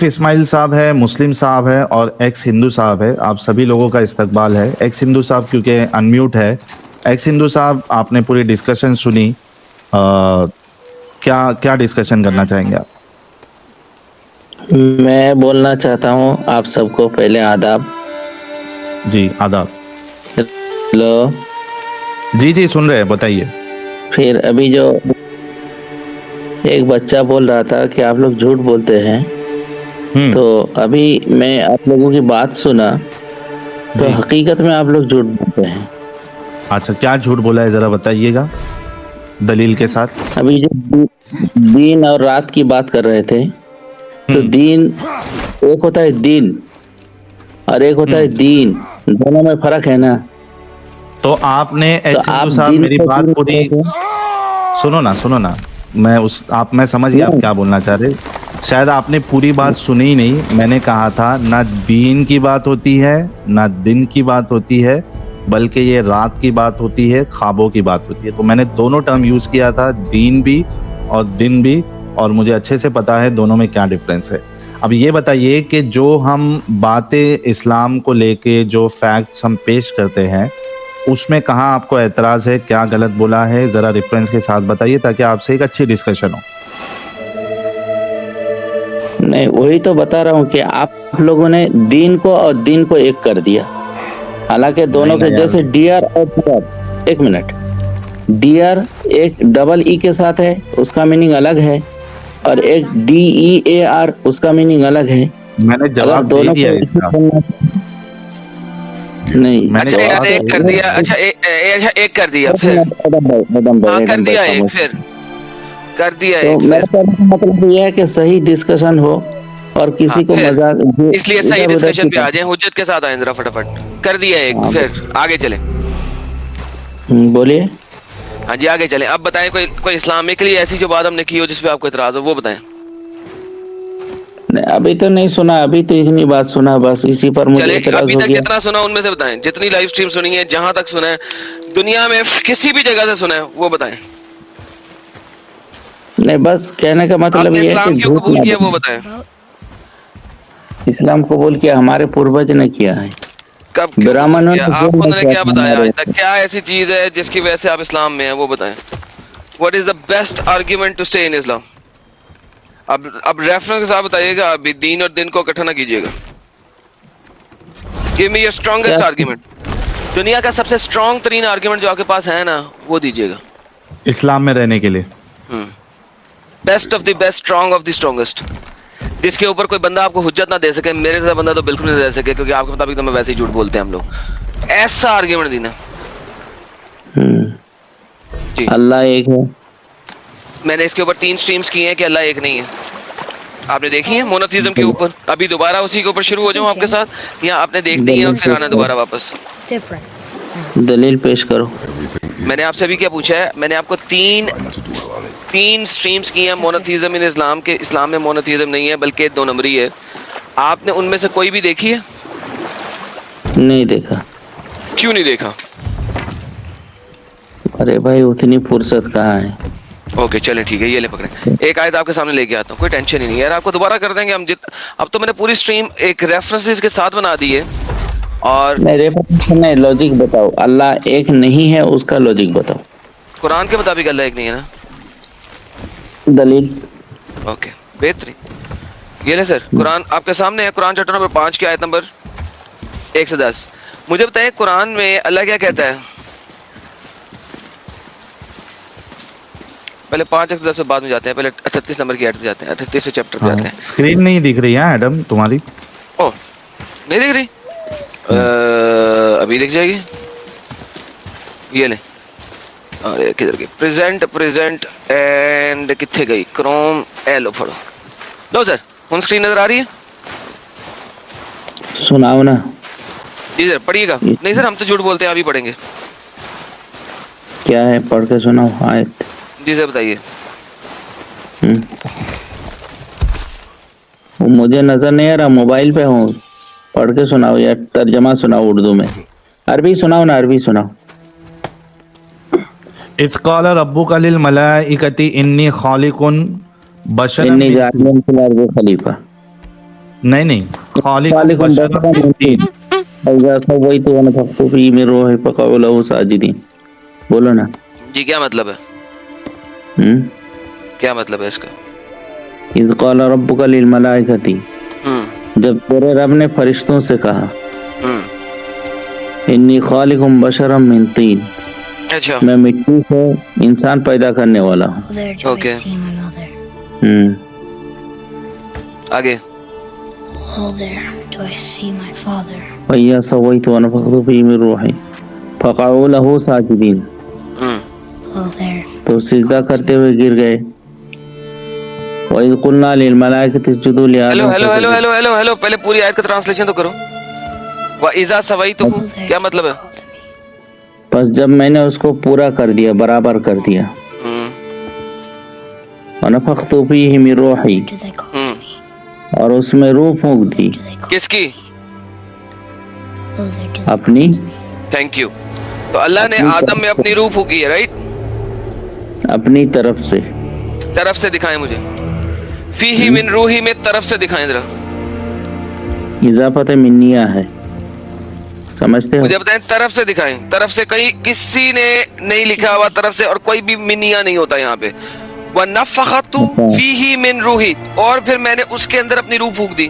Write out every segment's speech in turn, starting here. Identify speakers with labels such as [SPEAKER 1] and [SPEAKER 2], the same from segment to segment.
[SPEAKER 1] इस्माइल साहब है, मुस्लिम साहब है और एक्स हिंदू साहब है। आप सभी लोगों का इस्तकबाल है। एक्स हिंदू साहब क्योंकि अनम्यूट है। एक्स हिंदू साहब, आपने पूरी डिस्कशन सुनी। क्या क्या डिस्कशन करना चाहेंगे आप?
[SPEAKER 2] मैं बोलना चाहता हूँ आप सबको पहले आदाब।
[SPEAKER 1] जी आदाब।
[SPEAKER 2] हेलो।
[SPEAKER 1] जी जी सुन रहे हैं, बताइए।
[SPEAKER 2] फिर अभी जो एक बच्चा बोल रहा था कि आप लोग झूठ बोलते हैं,
[SPEAKER 1] हम्म।
[SPEAKER 2] तो अभी मैं आप लोगों की बात सुना, तो
[SPEAKER 1] जी।
[SPEAKER 2] हकीकत में आप लोग झूठ बोलते हैं।
[SPEAKER 1] अच्छा, क्या झूठ बोला है जरा बताइएगा दलील के साथ।
[SPEAKER 2] अभी जो दिन और रात की बात कर रहे थे, तो
[SPEAKER 1] हम्म।
[SPEAKER 2] दिन एक होता है दिन और एक होता है
[SPEAKER 1] हम्म।
[SPEAKER 2] दीन, दोनों में फर्क है ना।
[SPEAKER 1] तो आपने
[SPEAKER 2] तो
[SPEAKER 1] एक्स हिंदू
[SPEAKER 2] आप
[SPEAKER 1] साहब
[SPEAKER 2] दिन
[SPEAKER 1] मेरी
[SPEAKER 2] को
[SPEAKER 1] बात
[SPEAKER 2] दिन
[SPEAKER 1] पूरी
[SPEAKER 2] कह रहे थे।
[SPEAKER 1] सुनो ना। मैं समझ गया आप
[SPEAKER 2] नहीं,
[SPEAKER 1] क्या बोलना चाह रहे। शायद आपने पूरी बात सुनी ही नहीं। मैंने कहा था ना दीन की बात होती है, ना दिन की बात होती है, बल्कि ये रात की बात होती है, ख्वाबों की बात होती है। तो मैंने दोनों टर्म यूज किया था, दीन भी और दिन भी, और मुझे अच्छे से पता है दोनों में क्या डिफरेंस है। अब ये बताइए कि जो हम बातें इस्लाम को लेके जो फैक्ट्स हम पेश करते हैं, उसमें कहाँ आपको एतराज है, क्या गलत बोला है, जरा रेफरेंस के साथ बताइए ताकि आपसे एक अच्छी डिस्कशन हो।
[SPEAKER 2] नहीं, वही तो बता रहा हूँ कि आप लोगों ने दिन को और दिन को एक कर दिया। हालांकि
[SPEAKER 1] नहीं
[SPEAKER 2] दोनों
[SPEAKER 1] ना
[SPEAKER 2] के
[SPEAKER 1] यार।
[SPEAKER 2] जैसे डियर और डियर, एक मिनट, डियर एक डबल ई के साथ है, उसका मीनिंग अलग है, और एक DEAR उसका मीनिंग अलग है।
[SPEAKER 1] मैंने
[SPEAKER 2] अगर
[SPEAKER 1] जवाब दे
[SPEAKER 2] दोनों
[SPEAKER 1] दिया
[SPEAKER 2] को एक ही
[SPEAKER 1] इसका।
[SPEAKER 2] बोलना, नहीं
[SPEAKER 1] मैंने
[SPEAKER 3] अच्छा यार,
[SPEAKER 1] जवाब
[SPEAKER 2] जवाब
[SPEAKER 3] एक
[SPEAKER 1] दे
[SPEAKER 3] कर
[SPEAKER 1] दिया।
[SPEAKER 3] दिया। अच्छा अच्छा, एक कर दिया
[SPEAKER 2] एक
[SPEAKER 3] फिर।
[SPEAKER 2] मिनट, एडम भाई
[SPEAKER 3] हाँ, कर
[SPEAKER 2] एडम भाई
[SPEAKER 3] दिया एक
[SPEAKER 2] खामोश।
[SPEAKER 3] फिर। कर दिया
[SPEAKER 2] तो
[SPEAKER 3] एक
[SPEAKER 2] मेरा
[SPEAKER 3] फिर।
[SPEAKER 2] कहने का मतलब ये है कि सही डिस्कशन हो और
[SPEAKER 3] हाँ
[SPEAKER 2] किसी को
[SPEAKER 3] फिर।
[SPEAKER 2] मजाक
[SPEAKER 3] इसलिए सही
[SPEAKER 2] इधर उधर
[SPEAKER 3] डिस्कशन
[SPEAKER 2] की
[SPEAKER 3] पे आ जाए, हुज्जत के साथ आए जरा फटाफट। कर दिया एक
[SPEAKER 2] हाँ,
[SPEAKER 3] फिर। आगे चले।
[SPEAKER 2] बोलिए।
[SPEAKER 3] हाँ जी, आगे चले। अब बताएं कोई कोई इस्लामिकली ऐसी जो बात हमने की हो जिसपे आपको इतराज हो, वो बताएं।
[SPEAKER 2] नहीं, अभी तो नहीं सुना, अभी तो इतनी बात सुना, बस इसी पर मुझे
[SPEAKER 3] चले,
[SPEAKER 2] एतराज
[SPEAKER 3] अभी
[SPEAKER 2] हो
[SPEAKER 3] तक
[SPEAKER 2] गया।
[SPEAKER 3] जितना सुना उनमें से बताएं। जितनी लाइव स्ट्रीम सुनी है, जहां तक सुना है, दुनिया में किसी भी जगह से सुना है, वो बताएं।
[SPEAKER 2] नहीं, बस कहने का मतलब
[SPEAKER 3] आपने
[SPEAKER 2] ये है कि
[SPEAKER 3] इस्लाम क्यों
[SPEAKER 2] झूठ
[SPEAKER 3] कबूल
[SPEAKER 2] ना
[SPEAKER 3] किया, वो
[SPEAKER 2] बोलें।
[SPEAKER 3] बताएं।
[SPEAKER 2] इस्लाम कबूल किया हमारे पूर्वज ने किया है।
[SPEAKER 3] कब क्यों कबूल
[SPEAKER 2] ब्राह्मणों
[SPEAKER 3] किया
[SPEAKER 2] ने
[SPEAKER 3] आपको,
[SPEAKER 2] जेल
[SPEAKER 3] उन्होंने
[SPEAKER 2] रखा
[SPEAKER 3] क्या
[SPEAKER 2] था
[SPEAKER 3] बताया
[SPEAKER 2] हमारे।
[SPEAKER 3] आज तक? क्या ऐसी चीज है जिसकी वजह से आप इस्लाम में हैं, वो बताएं। What is the best argument to stay in Islam? अब रेफरेंस के साथ बताइएगा, अभी दीन और दिन को इकट्ठा ना कीजिएगा। गिव मी योर
[SPEAKER 2] क्या?
[SPEAKER 3] Strongest argument. दुनिया का सबसे स्ट्रॉन्ग तरीन आर्ग्यूमेंट जो आपके पास है ना, वो दीजिएगा।
[SPEAKER 1] इस्लाम में रहने के लिए।
[SPEAKER 3] Hmm. Best of the best, strong of the strongest, जिसके ऊपर कोई बंदा आपको हुज्जत ना दे सके। मेरे जैसा बंदा तो बिल्कुल नहीं दे सके, क्योंकि आपके मुताबिक तो मैं वैसे ही झूठ बोलते हैं हम लोग। ऐसा आर्ग्यूमेंट देना। जी।
[SPEAKER 2] अल्लाह एक है।
[SPEAKER 3] मैंने इसके ऊपर 3 स्ट्रीम्स की हैं कि अल्लाह एक नहीं है। आपने देखी है मोनोथीज्म के ऊपर? अभी दोबारा उसी के ऊपर शुरू हो जाऊं आपके साथ, या आपने देख दी है और
[SPEAKER 2] दलील
[SPEAKER 3] फिर
[SPEAKER 2] पेश
[SPEAKER 3] आना
[SPEAKER 2] करो,
[SPEAKER 3] दोबारा वापस?
[SPEAKER 2] दलील पेश करो।
[SPEAKER 3] मैंने आपसे अभी क्या पूछा है? मैंने आपको तीन स्ट्रीम्स की हैं मोनोथीज्म इन इस्लाम के। इस्लाम में मोनोथीज्म नहीं है, बल्कि 2 नंबरी है। आपने उनमें से कोई भी देखी है?
[SPEAKER 2] नहीं देखा।
[SPEAKER 3] क्यों नहीं देखा?
[SPEAKER 2] अरे भाई, उतनी फुर्सत कहाँ है।
[SPEAKER 3] ओके चलें, ठीक है, ये ले पकड़े। एक आयत आपके सामने लेके आता हूँ, कोई टेंशन ही नहीं है यार। आपको दोबारा कर देंगे हम अब तो मैंने पूरी स्ट्रीम एक रेफरेंसेस के साथ बना दी है। और
[SPEAKER 2] नहीं, रेपटेशन नहीं, लॉजिक बताओ। अल्लाह एक नहीं है, उसका लॉजिक बताओ।
[SPEAKER 3] कुरान के मुताबिक अल्लाह एक नहीं है ना?
[SPEAKER 2] दलील।
[SPEAKER 3] ओके, बेहतरीन। ये ले सर, कुरान आपके सामने है। कुरान चैप्टर नंबर 5 की आयत नंबर 1 से 10। मुझे बताइए कुरान में अल्लाह क्या कहता है? पहले 5 से 10 पे बाद में जाते हैं, पहले 38 नंबर की आयत पे जाते हैं, 38वें चैप्टर पे
[SPEAKER 1] हाँ,
[SPEAKER 3] जाते हैं।
[SPEAKER 1] स्क्रीन नहीं दिख रही है एडम तुम्हारी।
[SPEAKER 3] ओह, नहीं दिख रही? अभी दिख जाएगी। ये ले। अरे किधर गई? प्रेजेंट एंड किथे गई? क्रोम एलो पढ़ो। लो सर, ऑन स्क्रीन नजर आ रही है?
[SPEAKER 2] सुनाओ ना।
[SPEAKER 3] जी सर, पढ़िएगा। नहीं सर, हम तो झूठ बोलते हैं, अभी पढ़ेंगे।
[SPEAKER 2] क्या है, पढ़ के सुनाओ आयत।
[SPEAKER 3] जी सर, बताइए।
[SPEAKER 2] मुझे नजर नहीं आ रहा, मोबाइल पे हूँ। पढ़ के सुनाओ या तर्जमा सुनाओ उर्दू में। अरबी सुनाओ ना, अरबी सुनाओ।
[SPEAKER 1] इज़ क़ाल रब्बुका लिल मलाइकति इन्नी खालिकुन बशरम
[SPEAKER 2] इन्नी
[SPEAKER 1] मिन तीन।
[SPEAKER 2] जाइलुन फिल अर्दि खलीफा।
[SPEAKER 1] नहीं नहीं, खालिकुम
[SPEAKER 2] खालिकुम
[SPEAKER 1] बशरम
[SPEAKER 2] बशरम
[SPEAKER 1] मिन
[SPEAKER 2] मिन
[SPEAKER 1] तीन।
[SPEAKER 2] तीन फइज़ा सवैतु व नफ़ख्तु फीहि मिन रूही फ़क़अू लहू साजिदीन। बोलो ना।
[SPEAKER 3] जी क्या मतलब है, क्या मतलब है इसका?
[SPEAKER 2] इज़ क़ाल रब्बुका लिल मलाइकति,
[SPEAKER 3] हम्म
[SPEAKER 2] जब तेरे रब ने फरिश्तों से कहा,
[SPEAKER 3] हम्म
[SPEAKER 2] इन्नी खालिकुम बशरम मिन तीन,
[SPEAKER 3] अच्छा
[SPEAKER 2] मैं मिट्टी से इंसान पैदा करने वाला हूँ।
[SPEAKER 4] Oh, there do I
[SPEAKER 3] Okay.
[SPEAKER 4] see my mother.
[SPEAKER 3] आगे।
[SPEAKER 4] Oh, there do I see my father.
[SPEAKER 2] Faiza सवैतु व नफ़ख्तु फीहि मिन रूही फ़क़अू लहू साजिदीन।
[SPEAKER 3] हम्म
[SPEAKER 4] Oh, there.
[SPEAKER 2] तो सिजदा करते हुए गिर गए। वइज़ क़ुलना लिल मलाइकति इसजुदू लि
[SPEAKER 3] हेलो
[SPEAKER 2] आदम
[SPEAKER 3] हेलो हेलो
[SPEAKER 2] फसजदू।
[SPEAKER 3] हेलो हेलो हेलो, पहले पूरी आयत का ट्रांसलेशन तो करो। व इज़ा सवैतुहु
[SPEAKER 4] Oh, there
[SPEAKER 3] क्या
[SPEAKER 4] do
[SPEAKER 3] मतलब
[SPEAKER 4] they
[SPEAKER 3] है?
[SPEAKER 4] call to me.
[SPEAKER 2] बस जब मैंने उसको पूरा कर दिया, बराबर कर दिया,
[SPEAKER 3] हम्म
[SPEAKER 2] व नफ़ख्तु फीहि मिन Ruhi,
[SPEAKER 4] Do they call to me?
[SPEAKER 2] और उसमें रूह फूंक
[SPEAKER 4] There
[SPEAKER 2] the
[SPEAKER 4] do they call
[SPEAKER 3] किसकी?
[SPEAKER 4] to me? Oh, there do they
[SPEAKER 2] अपनी
[SPEAKER 4] call to me.
[SPEAKER 3] Thank you. तो अल्लाह ने
[SPEAKER 2] अपनी
[SPEAKER 3] आदम में
[SPEAKER 2] तरफ
[SPEAKER 3] अपनी रूह फूकी है, राइट?
[SPEAKER 2] अपनी तरफ से।
[SPEAKER 3] तरफ से दिखाएं मुझे। फीही मिन रूही में तरफ से दिखाएं जरा।
[SPEAKER 2] इजाफत मिन्निया है, समझते हो?
[SPEAKER 3] मुझे बताएं, तरफ से दिखाएं। तरफ से कहीं किसी ने नहीं लिखा हुआ तरफ से, और कोई भी मिनिया नहीं होता यहाँ पे। व नफ़ख़तु
[SPEAKER 2] अच्छा।
[SPEAKER 3] फीही मिन रूही, और फिर मैंने उसके अंदर अपनी रूह फूक दी।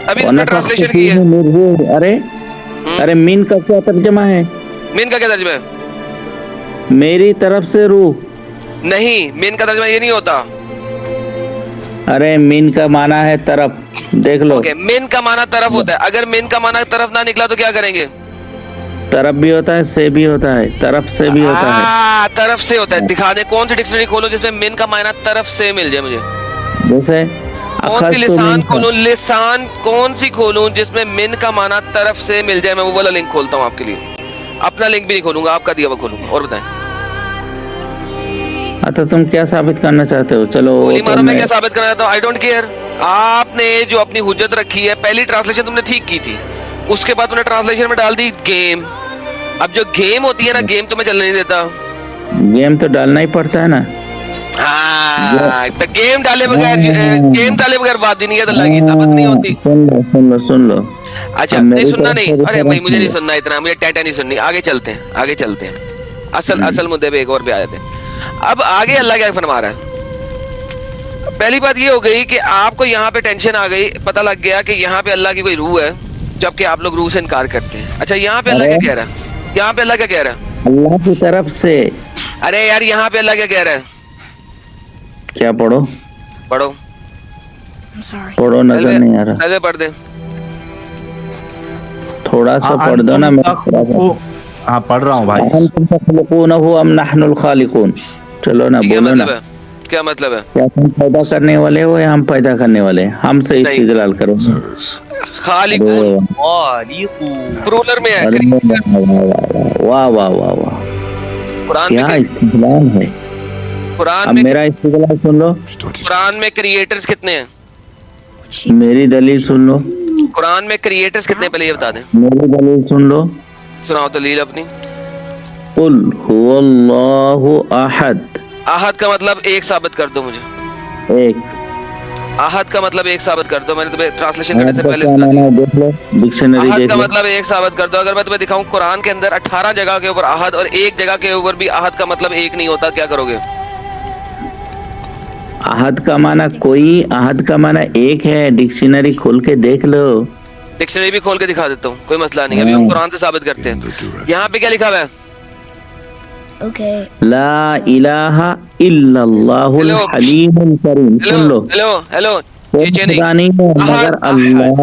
[SPEAKER 3] अभी
[SPEAKER 2] व
[SPEAKER 3] तुमने
[SPEAKER 2] नफ़ख्तु
[SPEAKER 3] ट्रांसलेशन की
[SPEAKER 2] फीहि
[SPEAKER 3] है।
[SPEAKER 2] मिन रूही, अरे मिन का क्या तर्जमा है?
[SPEAKER 3] मिन का क्या तर्जमा है?
[SPEAKER 2] मेरी तरफ से रूह।
[SPEAKER 3] नहीं, मिन का तर्जमा ये नहीं होता।
[SPEAKER 2] अरे मिन का माना है तरफ, देख लो।
[SPEAKER 3] ओके, मिन का माना तरफ होता है। अगर मिन का माना तरफ ना निकला तो क्या करेंगे?
[SPEAKER 2] तरफ भी होता है, से भी होता है, तरफ से भी होता है।
[SPEAKER 3] तरफ से होता है। दिखा दे कौन सी डिक्शनरी खोलो जिसमें मिन का मायना तरफ से मिल जाए मुझे।
[SPEAKER 2] जैसे
[SPEAKER 3] कौन सी
[SPEAKER 2] अखज़तु
[SPEAKER 3] लिसान
[SPEAKER 2] मिनका,
[SPEAKER 3] खोलूं, लिसान कौन सी खोलूं जिसमें मिन का माना तरफ से मिल जाए? मैं वो वाला लिंक खोलता हूँ आपके लिए। अपना लिंक भी नहीं खोलूंगा, आपका दिया हुआ खोलूंगा। और बताएं,
[SPEAKER 2] अच्छा तुम क्या साबित करना चाहते हो? चलो वो
[SPEAKER 3] गोली
[SPEAKER 2] तो
[SPEAKER 3] मारो, मैं क्या साबित करना चाहता हूँ, आई डोंट केयर। आपने जो अपनी हुज्जत रखी है, पहली ट्रांसलेशन तुमने ठीक की थी, उसके बाद तुमने ट्रांसलेशन में डाल दी गेम। अब जो गेम होती है ना, गेम तो मैं चलने नहीं देता।
[SPEAKER 2] गेम तो डालना ही पड़ता है ना।
[SPEAKER 3] हाँ, तो गेम डाले बगैर, गेम डाले बगैर बात ही नहीं है, तो लगी साबित नहीं होती।
[SPEAKER 2] सुन लो।
[SPEAKER 3] अच्छा,
[SPEAKER 2] अब
[SPEAKER 3] नहीं
[SPEAKER 2] मेरी
[SPEAKER 3] सुनना
[SPEAKER 2] तरफ
[SPEAKER 3] नहीं,
[SPEAKER 2] से
[SPEAKER 3] अरे
[SPEAKER 2] reference
[SPEAKER 3] भाई मुझे नहीं
[SPEAKER 2] मिले।
[SPEAKER 3] सुनना इतना, मुझे टाटा नहीं सुननी। आगे चलते हैं, आगे चलते हैं। असल मुद्दे पे एक और पे आ जाते हैं। अब आगे अल्लाह क्या फरमा रहा है? पहली बात ये हो गई कि आपको यहाँ पे टेंशन आ गई, पता लग गया कि यहाँ पे अल्लाह की कोई रूह है, जबकि आप लोग रूह से इनकार करते हैं। अच्छा, यहाँ पे अल्लाह क्या कह रहा है? यहाँ पे अल्लाह क्या कह रहा है?
[SPEAKER 2] अल्लाह की तरफ से।
[SPEAKER 3] अरे यार, यहाँ पे अल्लाह क्या कह रहा है?
[SPEAKER 2] क्या पढ़ो?
[SPEAKER 3] पढ़ो,
[SPEAKER 4] I'm sorry.
[SPEAKER 2] पढ़ो, नजर नहीं आ रहा।
[SPEAKER 3] पहले पढ़ दे।
[SPEAKER 2] थोड़ा सा पढ़ दो ना। मैं
[SPEAKER 1] हाँ पढ़ रहा हूँ भाई।
[SPEAKER 2] अंतुम तखलुकूनहु अम नहनुल खालिकून। चलो ना,
[SPEAKER 3] क्या
[SPEAKER 2] बोलो ना।
[SPEAKER 3] मतलब है? क्या मतलब है?
[SPEAKER 2] क्या तुम पैदा करने वाले हो या हम पैदा करने वाले हैं? हमसे
[SPEAKER 3] नहीं।
[SPEAKER 2] इस्तिदलाल करो।
[SPEAKER 3] खालिकून प्लूरल में है।
[SPEAKER 2] अरे वाह वाह वाह वाह,
[SPEAKER 3] कुरान
[SPEAKER 2] क्या
[SPEAKER 3] में,
[SPEAKER 2] इस्तिदलाल है।
[SPEAKER 3] कुरान
[SPEAKER 2] अब
[SPEAKER 3] में,
[SPEAKER 2] मेरा इस्तिदलाल सुन लो।
[SPEAKER 3] कुरान में क्रिएटर्स कितने हैं?
[SPEAKER 2] मेरी दलील सुन लो।
[SPEAKER 3] कुरान में क्रिएटर्स कितने, पहले ये बता दें।
[SPEAKER 2] मेरी दलील सुन लो।
[SPEAKER 3] सुनाओ दलील अपनी।
[SPEAKER 2] कुल हुवल्लाहु अहद।
[SPEAKER 3] आहद का मतलब एक साबित कर दो मुझे।
[SPEAKER 2] एक।
[SPEAKER 3] आहद का मतलब एक साबित कर दो। मैंने तुम्हें ट्रांसलेशन करने
[SPEAKER 2] अहद
[SPEAKER 3] से
[SPEAKER 2] का
[SPEAKER 3] पहले
[SPEAKER 2] क्या
[SPEAKER 3] बता
[SPEAKER 2] माना
[SPEAKER 3] दिया।
[SPEAKER 2] है देख लो, डिक्शनरी
[SPEAKER 3] आहद
[SPEAKER 2] देख
[SPEAKER 3] का
[SPEAKER 2] लो।
[SPEAKER 3] मतलब एक साबित कर दो। अगर मैं तुम्हें दिखाऊं कुरान के अंदर 18 जगह के ऊपर आहद और एक जगह के ऊपर भी आहद का मतलब एक नहीं होता, क्या करोगे?
[SPEAKER 2] अहद का माना कोई, अहद का माना एक है। डिक्शनरी खोल के देख लो।
[SPEAKER 3] डिक्शनरी भी खोल के दिखा देता हूँ, कोई मसला नहीं। अभी हम कुरान से साबित करते हैं। यहाँ पे क्या लिखा हुआ है?
[SPEAKER 4] Okay.
[SPEAKER 2] ला इलाहा इल्लल्लाहुल
[SPEAKER 3] हेलो।
[SPEAKER 2] हलीमुल करीम। सुन लो।
[SPEAKER 3] हेलो हेलो,
[SPEAKER 2] कोई
[SPEAKER 3] नीचे नहीं।
[SPEAKER 2] खुदा नहीं है मगर अल्लाह।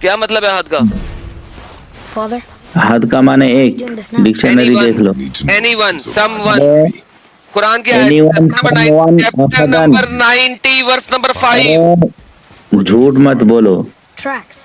[SPEAKER 3] क्या मतलब है आहद का?
[SPEAKER 4] Father.
[SPEAKER 2] अहद का माने एक। Dictionary
[SPEAKER 3] Anyone.
[SPEAKER 2] देख लो।
[SPEAKER 3] Anyone, someone. कुरान क्या है?
[SPEAKER 2] Anyone,
[SPEAKER 3] chapter
[SPEAKER 2] someone,
[SPEAKER 3] number 90 verse number 5।
[SPEAKER 2] अरे, झूठ मत बोलो।
[SPEAKER 4] Tracks.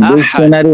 [SPEAKER 2] डिक्शनरी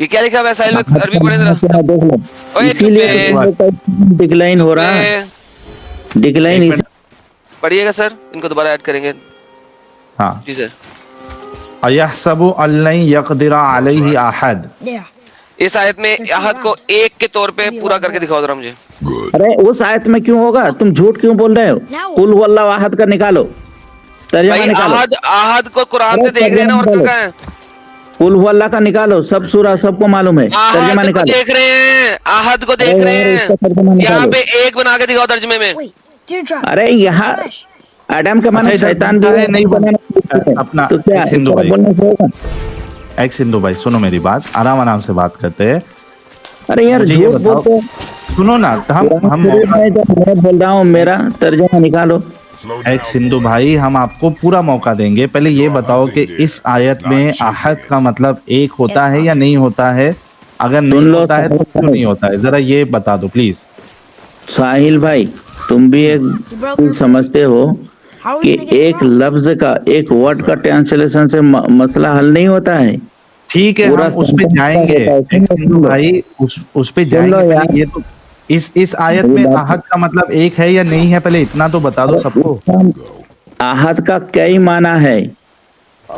[SPEAKER 3] ये क्या लिखा हुआ है साहिल में? अरबी पढ़े जरा।
[SPEAKER 2] क्या देख लो।
[SPEAKER 3] ओए,
[SPEAKER 2] इसीलिए डिक्लाइन हो रहा है। डिक्लाइन
[SPEAKER 3] पढ़िएगा सर, इनको दोबारा ऐड करेंगे।
[SPEAKER 1] हाँ
[SPEAKER 3] जी सर।
[SPEAKER 1] अयहसबु अल्लन यक़दिरा अलैहि अहद।
[SPEAKER 4] There.
[SPEAKER 3] इस आयत में अहद को एक के तौर पे पूरा करके दिखाओ जरा मुझे।
[SPEAKER 2] अरे उस आयत में क्यों होगा, तुम झूठ क्यों बोल रहे हो? कुल हुवल्लाहु अहद का निकालो, तर्जुमा
[SPEAKER 3] भाई
[SPEAKER 2] निकालो।
[SPEAKER 3] अहद अहद को कुरान से देख रहे हैं ना, और कहाँ है?
[SPEAKER 2] कुल हुवल्लाह का निकालो, सब सूरा सबको मालूम है, तर्जुमा
[SPEAKER 3] अहद को
[SPEAKER 2] निकालो।
[SPEAKER 3] देख रहे हैं, अहद को देख
[SPEAKER 2] अरे
[SPEAKER 3] रहे
[SPEAKER 2] यार, इसका
[SPEAKER 3] हैं।
[SPEAKER 2] तर्जुमा
[SPEAKER 3] यहाँ
[SPEAKER 2] निकालो।
[SPEAKER 3] पे एक बना के दिखाओ तर्जुमे में।
[SPEAKER 4] Wait, Dewdrop.
[SPEAKER 2] अरे यहाँ
[SPEAKER 4] Fresh.
[SPEAKER 2] आदम का माने
[SPEAKER 1] अच्छा,
[SPEAKER 2] शैतान
[SPEAKER 1] इधर
[SPEAKER 2] भी
[SPEAKER 1] है, नहीं
[SPEAKER 2] बनाना
[SPEAKER 1] अपना
[SPEAKER 2] तो क्या
[SPEAKER 1] एक सिंधु
[SPEAKER 2] इस तरह
[SPEAKER 1] भाई।
[SPEAKER 2] बोलने से होगा?
[SPEAKER 1] एक सिंधु भाई सुनो मेरी बात, आराम आराम से बात करते हैं।
[SPEAKER 2] अरे यार
[SPEAKER 1] मुझे ये
[SPEAKER 2] झूठ
[SPEAKER 1] बताओ,
[SPEAKER 2] बोलते हो।
[SPEAKER 1] सुनो ना, हम
[SPEAKER 2] मैं बोल रहा हूँ, मेरा तर्जुमा निकालो।
[SPEAKER 1] एक सिंधु भाई, हम आपको पूरा मौका देंगे। पहले ये बताओ कि इस आयत में अहद का मतलब एक होता है या नहीं होता है? अगर नहीं
[SPEAKER 2] सुन लो,
[SPEAKER 1] होता है तो क्यों नहीं होता है, जरा ये बता दो प्लीज।
[SPEAKER 2] साहिल भाई, तुम भी एक समझते हो
[SPEAKER 4] How are
[SPEAKER 2] कि
[SPEAKER 4] we gonna get
[SPEAKER 2] एक
[SPEAKER 4] across?
[SPEAKER 2] लफ्ज का, एक वर्ड का ट्रांसलेशन से मसला हल नहीं होता है।
[SPEAKER 1] ठीक है,
[SPEAKER 2] पूरा
[SPEAKER 1] हम उस पे
[SPEAKER 2] sentence
[SPEAKER 1] जाएंगे।
[SPEAKER 2] का होता है।
[SPEAKER 1] एक सिंधु भाई, उस पे
[SPEAKER 2] सुन लो
[SPEAKER 1] जाएंगे।
[SPEAKER 2] यार।
[SPEAKER 1] पहले ये तो इस आयत
[SPEAKER 2] मेरी
[SPEAKER 1] में
[SPEAKER 2] बात-
[SPEAKER 1] अहद का मतलब एक है या नहीं है, पहले इतना तो बता दो सबको।
[SPEAKER 2] इसका आहद का कई माना है।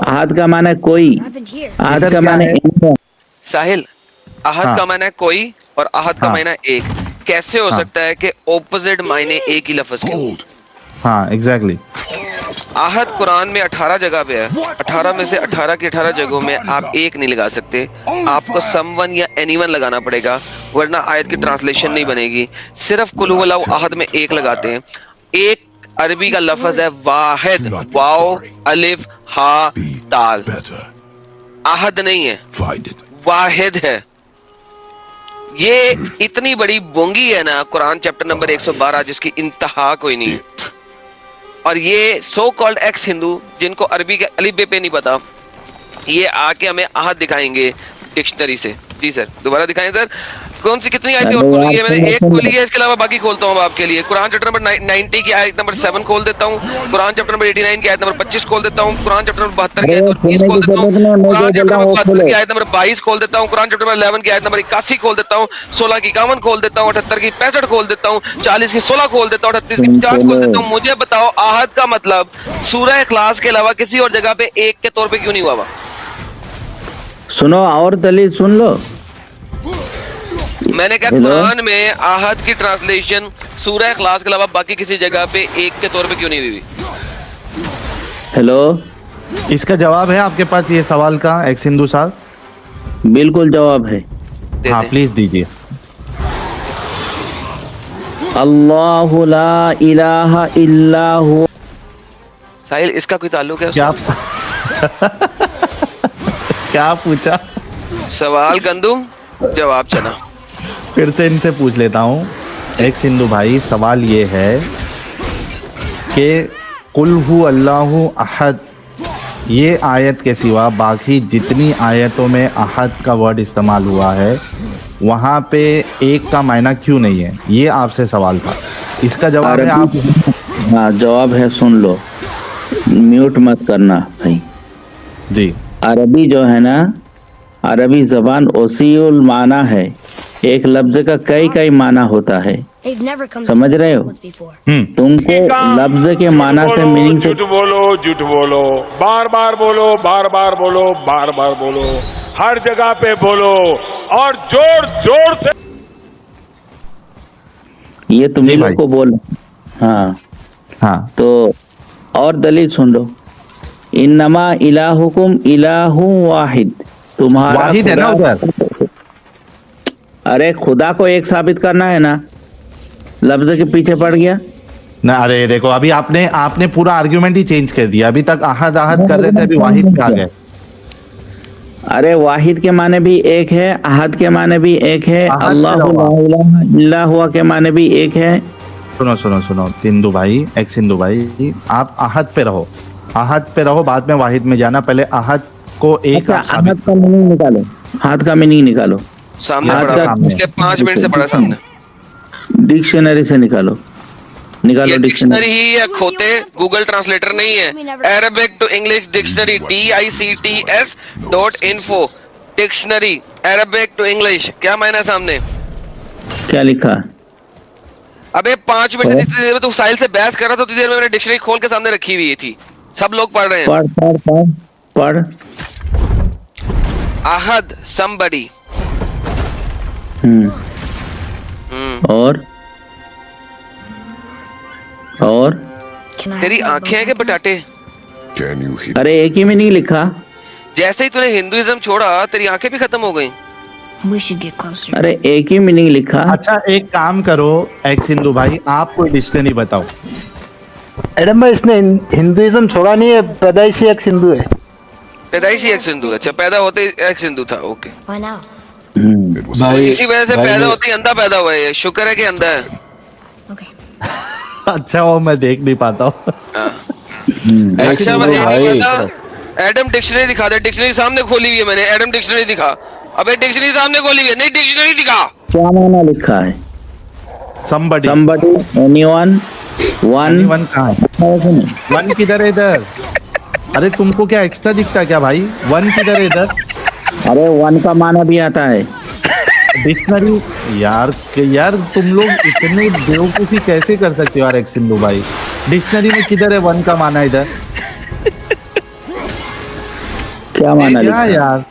[SPEAKER 2] आहद का माना है कोई,
[SPEAKER 4] What happened here?
[SPEAKER 2] आहद
[SPEAKER 1] इधर
[SPEAKER 2] का
[SPEAKER 1] क्या
[SPEAKER 2] माना
[SPEAKER 1] है?
[SPEAKER 2] है
[SPEAKER 3] साहिल, अहद
[SPEAKER 1] हाँ।
[SPEAKER 3] का मायना है कोई और अहद का
[SPEAKER 1] हाँ।
[SPEAKER 3] मायना एक। कैसे हो
[SPEAKER 1] हाँ।
[SPEAKER 3] सकता है कि ऑपोजिट मायने एक ही लफ्ज के हो?
[SPEAKER 1] हाँ एग्जैक्टली।
[SPEAKER 3] आहद कुरान में 18 जगह पे है, 18 में से 18 की 18 जगहों में आप एक नहीं लगा सकते, आपको समवन या एनीवन लगाना पड़ेगा, वरना आयत की ट्रांसलेशन नहीं बनेगी। सिर्फ कुल हुवल्लाहु अहद में एक लगाते हैं। एक अरबी का लफ्ज है वाहिद, वाओ अलिफ हा ताल। अहद नहीं है, वाहिद है। ये इतनी बड़ी बोंगी है ना कुरान चैप्टर नंबर 112, जिसकी इंतहा कोई नहीं। और ये सो कॉल्ड एक्स हिंदू, जिनको अरबी के अलिफ पे नहीं पता, ये आके हमें आहद दिखाएंगे डिक्शनरी से। जी सर, दोबारा दिखाएं सर। कौन सी कितनी आयतें और
[SPEAKER 2] अरे
[SPEAKER 3] खोली है?
[SPEAKER 2] यार,
[SPEAKER 3] मैंने एक खोली है, इसके अलावा बाकी खोलता हूँ आपके लिए। कुरान चैप्टर नंबर 90 की आयत नंबर 7 खोल देता हूँ। कुरान चैप्टर नंबर 89 की आयत नंबर 25 खोल देता हूँ। कुरान चैप्टर नंबर 72 की आयत नंबर 20 खोल देता हूँ। कुरान चैप्टर नंबर 72 की आयत नंबर 22 खोल देता हूँ। कुरान चैप्टर नंबर 11 की आयत नंबर 81 खोल देता हूँ। 16 की 51 खोल देता हूँ। 78 की 65 खोल देता हूँ। 40 की 16 खोल देता हूँ। 38 की 50 खोल देता हूँ। मुझे बताओ, आहद का मतलब सूरह इखलास के अलावा किसी और जगह पे एक के तौर पे क्यों नहीं हुआ?
[SPEAKER 2] सुनो और दलील सुन लो।
[SPEAKER 3] मैंने कहा
[SPEAKER 2] हेलो?
[SPEAKER 3] कुरान में आहद की ट्रांसलेशन सूरह इखलास के अलावा बाकी किसी जगह पे एक के तौर पे क्यों नहीं हुई?
[SPEAKER 2] हेलो,
[SPEAKER 1] इसका जवाब है आपके पास ये सवाल का एक सिंधु साहब?
[SPEAKER 2] बिल्कुल जवाब है।
[SPEAKER 3] दे
[SPEAKER 1] हाँ
[SPEAKER 3] दे।
[SPEAKER 1] प्लीज दीजिए।
[SPEAKER 2] अल्लाहु ला इलाहा इल्ला हु।
[SPEAKER 3] साहिल, इसका कोई ताल्लुक है
[SPEAKER 1] क्या
[SPEAKER 3] उससे?
[SPEAKER 1] क्या पूछा?
[SPEAKER 3] सवाल गंदुम, जवाब चना।
[SPEAKER 1] फिर से इनसे पूछ लेता हूँ। एक सिंधु भाई, सवाल ये है कि कुल हु अल्लाहु अहद, ये आयत के सिवा बाकी जितनी आयतों में अहद का वर्ड इस्तेमाल हुआ है, वहाँ पे एक का मायना क्यों नहीं है? ये आपसे सवाल था, इसका जवाब है आप।
[SPEAKER 2] हाँ जवाब है, सुन लो, म्यूट मत करना भाई।
[SPEAKER 1] जी
[SPEAKER 2] अरबी जो है ना, अरबी जबान ओसीउल माना है। एक लफ्ज का कई कई माना होता है,
[SPEAKER 4] They've never come to
[SPEAKER 2] समझ
[SPEAKER 4] these
[SPEAKER 2] रहे हो?
[SPEAKER 4] woods before.
[SPEAKER 2] तुमको लफ्ज के माना से मीनिंग से
[SPEAKER 5] झूठ बोलो, झूठ बोलो, बार बार बोलो, बार बार बोलो, बार बार बोलो, हर जगह पे बोलो और जोर जोर से।
[SPEAKER 2] ये तुम
[SPEAKER 1] जी
[SPEAKER 2] ही
[SPEAKER 1] भाई।
[SPEAKER 2] लोग को बोल। हाँ
[SPEAKER 1] हाँ
[SPEAKER 2] तो और दलील सुन लो। इन्नमा इलाहुकुम इलाहु वाहिद, तुम्हारा
[SPEAKER 1] वाहिद है ना
[SPEAKER 2] खुदा-
[SPEAKER 1] उधर?
[SPEAKER 2] अरे खुदा को एक साबित करना है ना, लफ्ज के पीछे पड़ गया।
[SPEAKER 1] ना, अरे देखो, अभी आपने पूरा आर्ग्यूमेंट ही चेंज कर दिया। अभी तक अहद अहद कर रहे थे, अभी वाहिद पे आ गए।
[SPEAKER 2] अरे वाहिद के माने भी एक है, अहद के माने भी एक है,
[SPEAKER 1] अहद
[SPEAKER 2] अल्लाहु ला इलाहा इल्ला हुआ के माने भी एक है।
[SPEAKER 1] सुनो सुनो सुनो सिंधु भाई, एक सिंधु भाई, आप अहद पे रहो, अहद पे रहो, बाद में वाहिद में जाना। पहले अहद को एक
[SPEAKER 2] अच्छा,
[SPEAKER 1] आप साबित-
[SPEAKER 2] अहद का मीनिंग निकालो, हाथ का मीनिंग निकालो,
[SPEAKER 3] सामने
[SPEAKER 2] हाँ,
[SPEAKER 3] पड़ा,
[SPEAKER 1] सामने।
[SPEAKER 3] पिछले 5 मिनट से पड़ा सामने।
[SPEAKER 2] डिक्शनरी से निकालो, निकालो
[SPEAKER 3] ये
[SPEAKER 2] डिक्शनरी।
[SPEAKER 3] डिक्शनरी ही है खोते, गूगल ट्रांसलेटर नहीं है। Arabic to English dictionary DICTS.info dictionary Arabic to English. क्या मायना है सामने?
[SPEAKER 2] क्या लिखा?
[SPEAKER 3] अबे 5 मिनट से जितनी देर में तू साहिल से बहस कर रहा था, उतनी देर में मैंने डिक्शनरी खोल के सामने रखी हुई थी, सब लोग पढ़ रहे हैं।
[SPEAKER 2] पढ़ पढ़ पढ़ पढ़।
[SPEAKER 3] ahad, somebody.
[SPEAKER 2] और
[SPEAKER 4] Can I
[SPEAKER 3] तेरी
[SPEAKER 4] have a
[SPEAKER 3] आंखें हैं कि
[SPEAKER 4] bow?
[SPEAKER 3] बटाटे?
[SPEAKER 2] अरे एक ही में नहीं लिखा।
[SPEAKER 3] जैसे ही तूने हिंदुइज्म छोड़ा तेरी आंखें भी खत्म हो गई।
[SPEAKER 4] We should get closer.
[SPEAKER 2] अरे एक ही मीनिंग लिखा।
[SPEAKER 1] अच्छा एक काम करो एक्स हिंदू भाई, आप कोई डिक्शनरी बताओ।
[SPEAKER 6] मैडम भाई इसने हिंदुइज्म छोड़ा नहीं है, पैदाइशी एक हिंदू है।
[SPEAKER 3] पैदाइशी एक्स हिंदू, अच्छा पैदा होते ही एक्स हिंदू था, ओके।
[SPEAKER 4] Why now?
[SPEAKER 3] तो इसी वजह से पैदा होते ही अंधा पैदा हुआ है, शुक्र है कि अंधा है।
[SPEAKER 4] Okay.
[SPEAKER 1] अच्छा वो मैं देख नहीं पाता हूँ।
[SPEAKER 3] अच्छा बताइए नहीं पता। एडम डिक्शनरी दिखा दे, डिक्शनरी सामने खोली हुई है मैंने, एडम डिक्शनरी दिखा। अबे डिक्शनरी सामने खोली हुई है, नहीं डिक्शनरी दिखा।
[SPEAKER 2] क्या माना लिखा है?
[SPEAKER 1] somebody
[SPEAKER 2] anyone, one
[SPEAKER 1] वन कहाँ है? वन किधर है इधर? अरे तुमको क्या एक्स्ट्रा दिखता है क्या भाई? वन किधर है इधर?
[SPEAKER 2] अरे वन का माना भी आता है।
[SPEAKER 1] डिक्शनरी यार तुम लोग इतने बेवकूफी कैसे कर सकते हो यार एक सिंधु भाई? डिक्शनरी में किधर है वन का माना इधर?
[SPEAKER 2] क्या माना लिखा
[SPEAKER 1] क्या
[SPEAKER 2] है?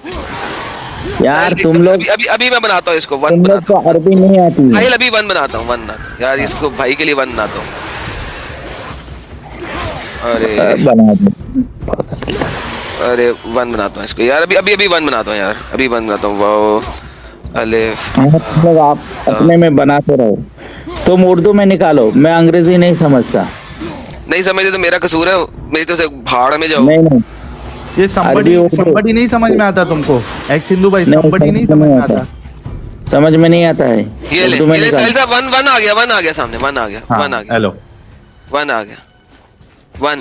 [SPEAKER 2] यार तुम लोग
[SPEAKER 3] अभी मैं बनाता हूँ इसको, वन
[SPEAKER 2] तुम लोग
[SPEAKER 3] बनाता
[SPEAKER 2] को अरबी नहीं आती
[SPEAKER 3] हूँ
[SPEAKER 2] है।
[SPEAKER 3] भाई, अभी वन बनाता हूँ, वन बनाता हूँ यार, इसको भाई के लिए वन बनाता हूँ।
[SPEAKER 2] बना दो।
[SPEAKER 3] अरे वन बनाता हूँ इसको यार, अभी वन बनाता हूँ यार, अभी वन बनाता हूँ। वाओ अलिफ,
[SPEAKER 2] तुम लोग आप अपने में बनाते रहो। तुम उर्दू में निकालो, मैं अंग्रेजी नहीं समझता।
[SPEAKER 3] नहीं समझे तो मेरा कसूर है, मेरी तो से भाड़ में जाओ।
[SPEAKER 2] नहीं
[SPEAKER 1] ये
[SPEAKER 2] अरबी उर्दू-
[SPEAKER 1] somebody नहीं समझ में आता तुमको एक्स हिंदू भाई? somebody नहीं समझ में आता।
[SPEAKER 2] समझ में नहीं आता है।
[SPEAKER 3] ये ले,
[SPEAKER 2] उर्दू में
[SPEAKER 3] ये ले
[SPEAKER 2] निकालो।
[SPEAKER 3] साहिल साहब, वन आ गया सामने, वन आ गया, वन आ गया,
[SPEAKER 1] हेलो
[SPEAKER 3] वन आ गया, वन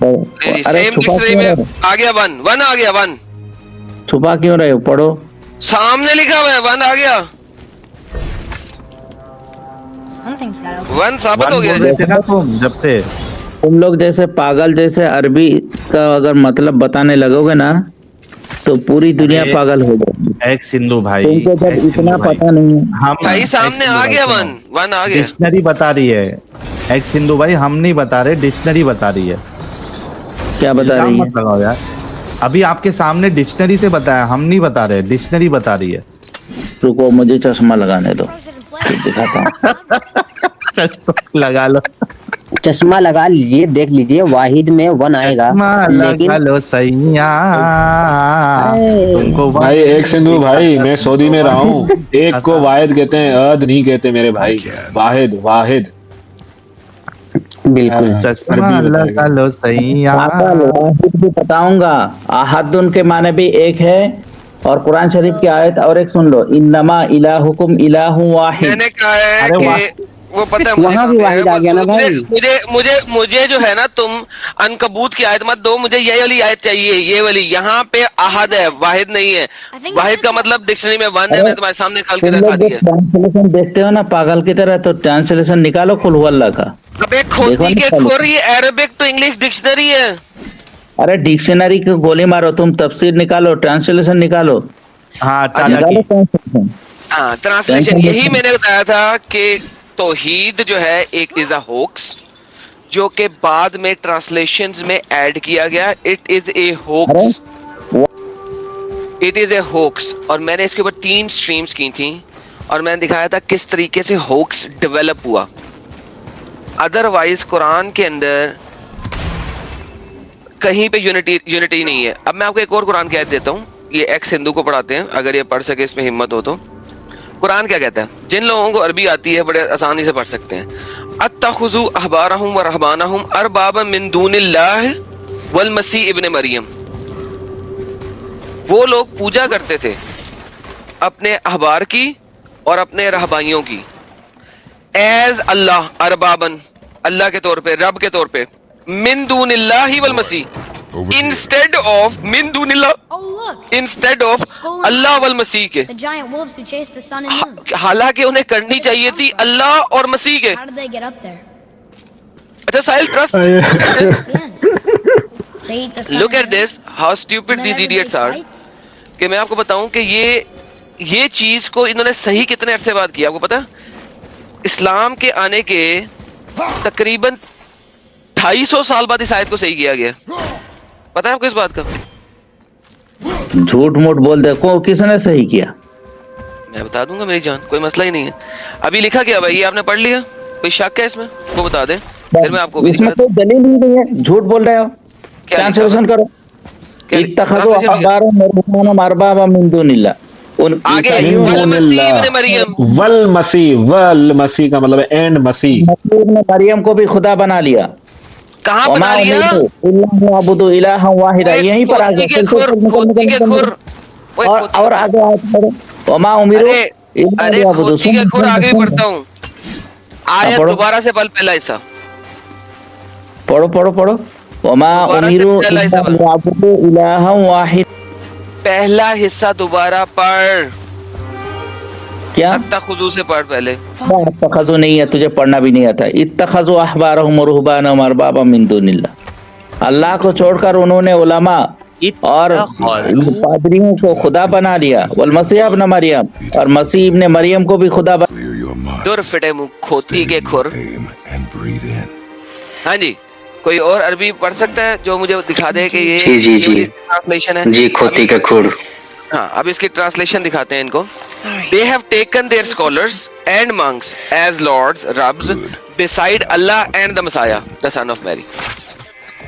[SPEAKER 2] अरे
[SPEAKER 3] सेम
[SPEAKER 2] छुपा
[SPEAKER 3] डिक्शनरी
[SPEAKER 2] क्यों
[SPEAKER 3] में
[SPEAKER 2] रहे हो?
[SPEAKER 3] आ गया वन आ गया, वन
[SPEAKER 2] छुपा क्यों रहे हो? पढ़ो।
[SPEAKER 3] सामने लिखा हुआ है, वन आ गया,
[SPEAKER 4] Something's gotta.
[SPEAKER 3] वन साबित
[SPEAKER 1] वन
[SPEAKER 3] हो गया।
[SPEAKER 1] बोल रहे थे ना तुम जब से।
[SPEAKER 2] तुम लोग जैसे पागल जैसे अरबी का अगर मतलब बताने लगोगे ना तो पूरी दुनिया
[SPEAKER 1] अरे,
[SPEAKER 2] पागल हो जाएगी।
[SPEAKER 1] एक्स हिंदू भाई,
[SPEAKER 2] तुमको जब
[SPEAKER 1] एक्स
[SPEAKER 2] इतना
[SPEAKER 1] हिंदू भाई।
[SPEAKER 2] पता नहीं है।
[SPEAKER 1] हम
[SPEAKER 3] भाई सामने आ गया वन आ गया।
[SPEAKER 1] डिक्शनरी बता रही है एक्स हिंदू भाई, हम नहीं बता रहे, डिक्शनरी बता रही है।
[SPEAKER 2] क्या बता रही
[SPEAKER 1] इल्जाम
[SPEAKER 2] है?
[SPEAKER 1] मत लगाओ यार, अभी आपके सामने डिक्शनरी से बताया, हम नहीं बता रहे, डिक्शनरी बता रही है।
[SPEAKER 2] रुको मुझे चश्मा लगाने दो, फिर दिखाता हूँ।
[SPEAKER 1] लगा लो,
[SPEAKER 7] चश्मा लगा लीजिए, देख लीजिए, वाहिद में वन आएगा,
[SPEAKER 1] लगा
[SPEAKER 7] लेकिन
[SPEAKER 1] लो सैया तुमको
[SPEAKER 8] भाई एक सिंधु भाई, मैं सऊदी में रहा हूँ। एक को वाहिद कहते हैं, अद नहीं कहते मेरे भाई, वाहिद वाहिद।
[SPEAKER 7] बिल्कुल
[SPEAKER 1] चश्मा लगा लो सैया।
[SPEAKER 2] वाहिद भी बताऊंगा। अहद उनके माने भी एक है, और कुरान शरीफ की आयत और एक सुन लो, इन्नमा इलाहुकुम इलाहु वाहिद।
[SPEAKER 3] मैंने कहा है
[SPEAKER 1] अरे वाह।
[SPEAKER 3] कि वो पता है मुझे
[SPEAKER 7] वहाँ भी
[SPEAKER 3] कहाँ पे
[SPEAKER 7] वाहिद
[SPEAKER 3] है,
[SPEAKER 7] आ गया ना
[SPEAKER 3] मुझे-
[SPEAKER 7] भाई।
[SPEAKER 3] मुझे मुझे मुझे जो है ना, तुम अनकबूत की आयत मत दो, मुझे ये वाली आयत चाहिए, ये वाली। यहाँ पे अहद है, वाहिद नहीं है। वाहिद का मतलब डिक्शनरी में वन है, मैं तुम्हारे सामने खोल के
[SPEAKER 2] तुम
[SPEAKER 3] दिखा
[SPEAKER 2] लोग जब
[SPEAKER 3] दिया।
[SPEAKER 2] ट्रांसलेशन देखते हो ना पागल की तरह, तो ट्रांसलेशन निकालो कुल हु अल्लाह का।
[SPEAKER 3] अबे
[SPEAKER 2] देखो
[SPEAKER 3] खोती
[SPEAKER 2] ना
[SPEAKER 3] के
[SPEAKER 2] पहले।
[SPEAKER 3] खोर, ये अरबिक टू इंग्लिश डिक्शनरी है।
[SPEAKER 2] अरे डिक्शनरी की गोली मारो, तुम तफसीर निकालो, ट्रांसलेशन निकालो।
[SPEAKER 1] हाँ
[SPEAKER 2] निकालो
[SPEAKER 1] चालाकी।
[SPEAKER 2] ट्रांसलेशन।
[SPEAKER 3] हाँ ट्रांसलेशन, यही मैंने बताया था कि तौहीद जो है एक इज अ होक्स, जो कि बाद में ट्रांसलेशंस में ऐड किया गया। It is A hoax, it is A hoax. और मैंने इसके ऊपर 3 स्ट्रीम्स की थी, और मैंने दिखाया था किस तरीके से होक्स डेवलप हुआ। अदरवाइज कुरान के अंदर कहीं पे यूनिटी नहीं है। अब मैं आपको एक और कुरान की आयत देता हूँ, ये एक्स हिंदू को पढ़ाते हैं, अगर ये पढ़ सके, इसमें हिम्मत हो तो। कुरान क्या कहता है? जिन लोगों को अरबी आती है बड़े आसानी से पढ़ सकते हैं। अत्तखुजू अहबारहुम व रहबानहुम अरबाबा मिन दूनिल्लाह वल मसीह इब्ने मरियम। वो लोग पूजा करते थे अपने अहबार की और अपने रहबाइयों की, एज अल्लाह, अरबाबन अल्लाह के तौर पे, रब के तौर पे, मिन दूनिल्लाहि वल मसीह, इंस्टेड ऑफ मिन दूनिल्लाह,
[SPEAKER 4] Oh look,
[SPEAKER 3] इंस्टेड ऑफ अल्लाह वल मसीह के।
[SPEAKER 4] the giant wolves who chased the sun and moon.
[SPEAKER 3] हालांकि उन्हें करनी चाहिए थी अल्लाह और मसीह के।
[SPEAKER 4] How did they get up there?
[SPEAKER 3] अच्छा Sahil, trust
[SPEAKER 4] The end. They eat the sun.
[SPEAKER 3] Look
[SPEAKER 4] and
[SPEAKER 3] at
[SPEAKER 4] moon,
[SPEAKER 3] this, how
[SPEAKER 4] and
[SPEAKER 3] stupid
[SPEAKER 4] then
[SPEAKER 3] these
[SPEAKER 4] everybody
[SPEAKER 3] idiots are.
[SPEAKER 4] fights?
[SPEAKER 3] कि मैं आपको बताऊं कि ये चीज को इन्होंने सही कितने अरसे बाद किया, आपको पता है? इस्लाम के आने के तकरीबन 250 साल बाद इस आयत को सही किया गया। पता है आपको इस बात का?
[SPEAKER 2] झूठ मूठ बोल दे को किसने सही किया?
[SPEAKER 3] मैं बता दूंगा मेरी जान, कोई मसला ही नहीं है। अभी लिखा क्या भाई, ये आपने पढ़ लिया? कोई शक है इसमें? वो बता दे, फिर मैं आपको भी
[SPEAKER 2] इसमें
[SPEAKER 3] दिखा
[SPEAKER 2] कोई दलील ही नहीं है, झूठ बोल रहे हो।
[SPEAKER 3] क्या लिखा
[SPEAKER 2] ट्रांसलेशन करो।
[SPEAKER 3] क्या
[SPEAKER 2] इत्तखज़ु
[SPEAKER 3] translation लिखा?
[SPEAKER 2] अहबारहुम अरबाबा मिन दुनिल्लाह। उन
[SPEAKER 3] आगे
[SPEAKER 2] ईसाइयों
[SPEAKER 3] वल
[SPEAKER 2] ने
[SPEAKER 3] मसीह इब्ने मरियम,
[SPEAKER 8] वल मसीह का मतलब है एंड मसीह।
[SPEAKER 2] मसीह इब्ने मरियम को भी खुदा बना लिया।
[SPEAKER 3] कहाँ
[SPEAKER 2] वमा
[SPEAKER 3] बना लिया?
[SPEAKER 2] उमिरु इल्ला लियअबुदु इलाहन वाहिदा। यहीं पर आ गया।
[SPEAKER 3] खोती के खुर, खोती के खुर। ओए,
[SPEAKER 2] और आगे आयत पढ़ो। वमा उमिरु
[SPEAKER 3] अरे
[SPEAKER 2] इल्ला
[SPEAKER 3] अरे
[SPEAKER 2] लियअबुदु।
[SPEAKER 3] खोती के खुर आगे भी पढ़ता हूँ। आयत
[SPEAKER 2] पढ़ो।
[SPEAKER 3] दोबारा से पढ़, पहला हिस्सा
[SPEAKER 2] पढ़ो पढ़ो पढ़ो। वमा
[SPEAKER 3] दोबारा से
[SPEAKER 2] उमिरु
[SPEAKER 3] पहला
[SPEAKER 2] इल्ला
[SPEAKER 3] हिस्सा पढ़।
[SPEAKER 2] लियअबुदु इलाहन वाहिद।
[SPEAKER 3] पहला हिस्सा दोबारा पढ़।
[SPEAKER 2] क्या?
[SPEAKER 3] अत्तखुजू से पढ़ पहले।
[SPEAKER 2] इत्तखज़ु नहीं है, तुझे पढ़ना भी नहीं आता। इत्तखज़ु अहबारहुम व रुहबानहुम अरबाबा मिन दुनिल्लाह। अल्लाह को छोड़कर उन्होंने उलमा और पादरियों को खुदा बना लिया। वल मसीह इब्न मरियम, और मसीह इब्ने मरियम को भी खुदा बना।
[SPEAKER 3] दुर फिटे मुंह खोती के खुर। हाँ जी, कोई और अरबी पढ़ सकता है जो मुझे दिखा दे कि ये
[SPEAKER 2] जी, जी, जी।
[SPEAKER 3] ट्रांसलेशन है?
[SPEAKER 2] जी, खोती के खुर।
[SPEAKER 3] हाँ, अब इसकी ट्रांसलेशन दिखाते हैं इनको। They have taken their scholars and monks as lords, Rabbs, beside Allah and the Messiah, the Son of Mary.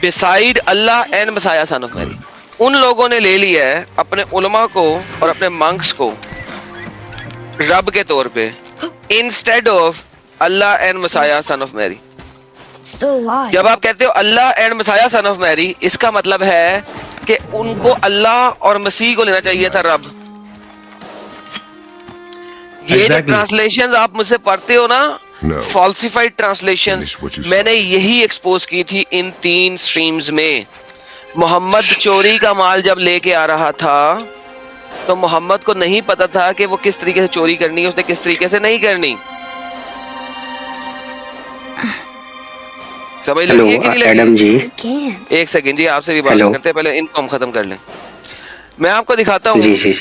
[SPEAKER 3] Beside Allah and Messiah, Son of Mary. उन लोगों ने ले लिया है अपने उलमा को और अपने मंक्स को रब के तौर पे, instead of Allah and Messiah, Son of Mary.
[SPEAKER 4] Still alive.
[SPEAKER 3] जब आप कहते हो Allah and Messiah son of Mary, इसका मतलब है कि उनको अल्लाह और मसीह को लेना चाहिए था रब। ये जो
[SPEAKER 1] Exactly.
[SPEAKER 3] ट्रांसलेशंस आप मुझसे पढ़ते हो ना, फॉल्सिफाइड ट्रांसलेशंस, मैंने यही एक्सपोज की थी इन 3 स्ट्रीम्स में। मोहम्मद चोरी का माल जब लेके आ रहा था तो मोहम्मद को नहीं पता था कि वो किस तरीके से चोरी करनी है, उसने किस तरीके से नहीं करनी। समझ लगी है कि नहीं लगी?
[SPEAKER 2] Adam ji,
[SPEAKER 4] Can't.
[SPEAKER 3] एक सेकंड जी, आपसे भी बात
[SPEAKER 2] हेलो।
[SPEAKER 3] करते हैं, पहले इनको हम खत्म कर लें। मैं आपको दिखाता हूँ
[SPEAKER 2] जी जी।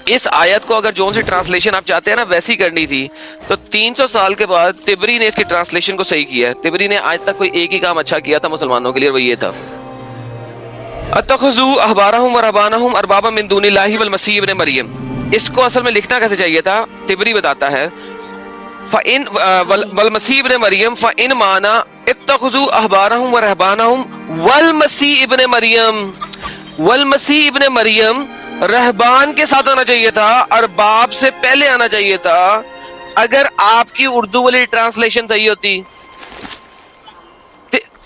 [SPEAKER 3] इस आयत को, अगर जोन सी ट्रांसलेशन आप चाहते हैं ना वैसी करनी थी तो 300 साल के बाद तिबरी ने इसकी ट्रांसलेशन को सही किया है। तिबरी ने आज तक कोई एक ही काम अच्छा किया था मुसलमानों के लिए, वो ये था अत्तखुजू अहबारहुम व रहबानहुम अरबाबा मिन दुनिल्लाहि वल मसीह इब्ने मरियम। इसको असल में लिखना कैसे चाहिए था? तिबरी बताता है फ़इन वल मसीह इब्ने मरियम फ़इन माना इत्तखुजू अहबारहुम व रहबानहुम वल मसीह इब्ने मरियम। वल मसीह इब्ने मरियम रहबान के साथ आना चाहिए था, अरबाब से पहले आना चाहिए था, अगर आपकी उर्दू वाली ट्रांसलेशन सही होती।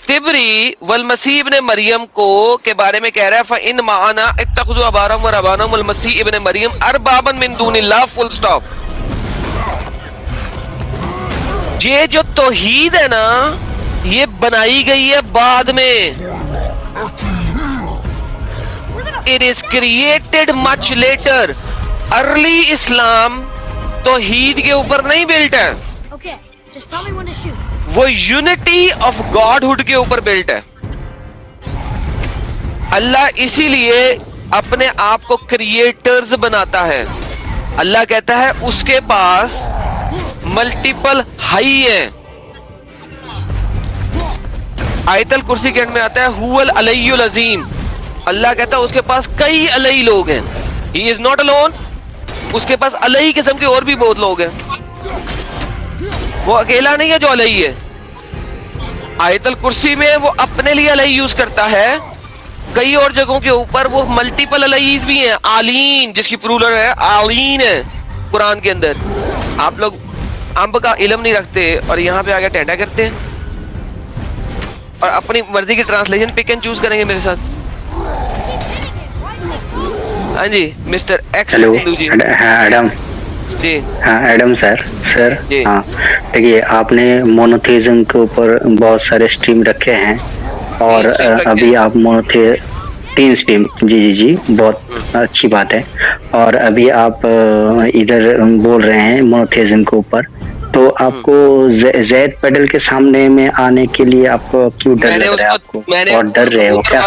[SPEAKER 3] तिबरी वल मसीह इब्ने मरियम को के बारे में कह रहा है फ़इन माना इत्तखुजू अहबारहुम व रहबानहुम वल मसीह इब्ने मरियम अरबाबन मिन दुनिल्लाह, फुल स्टॉप। ये जो तौहीद है ना, ये बनाई गई है बाद में। It is created much later. Early Islam तौहीद के ऊपर नहीं बिल्ट है,
[SPEAKER 4] Okay, just tell me when to shoot.
[SPEAKER 3] वो यूनिटी ऑफ गॉडहुड के ऊपर बिल्ट है। अल्लाह इसीलिए अपने आप को क्रिएटर्स बनाता है। अल्लाह कहता है उसके पास मल्टीपल हाई है। आयतल कुर्सी के एंड में आता है हुवल अलय्युल अजीम। अल्लाह कहता है उसके पास कई अलई लोग हैं। He is not alone. उसके पास अलई किस्म के और भी बहुत लोग हैं, वो अकेला नहीं है जो अलई है। आयतल कुर्सी में वो अपने लिए अलई यूज करता है, कई और जगहों के ऊपर वो मल्टीपल अलईज भी हैं। आलीन जिसकी प्लूरल है आलीन है कुरान के अंदर। आप लोग अंब का इल्म नहीं रखते और यहाँ पे आगे टेंटा करते हैं और अपनी मर्जी की ट्रांसलेशन पिक एंड चूज करेंगे मेरे साथ। हाँ जी मिस्टर एक्स हिंदू जी।
[SPEAKER 2] हाँ एडम
[SPEAKER 3] जी।
[SPEAKER 2] हाँ एडम सर
[SPEAKER 3] जी।
[SPEAKER 2] हाँ देखिए, आपने मोनोथेइज्म के ऊपर बहुत सारे स्ट्रीम रखे हैं और
[SPEAKER 3] स्ट्रीम रखे
[SPEAKER 2] अभी आप 3 स्ट्रीम। जी बहुत अच्छी बात है। और अभी आप इधर बोल रहे हैं मोनोथेइज्म के ऊपर, तो आपको जैद पेडल के सामने में आने के लिए आपको क्यों डर लग रहा है? आपको और डर रहे हो क्या?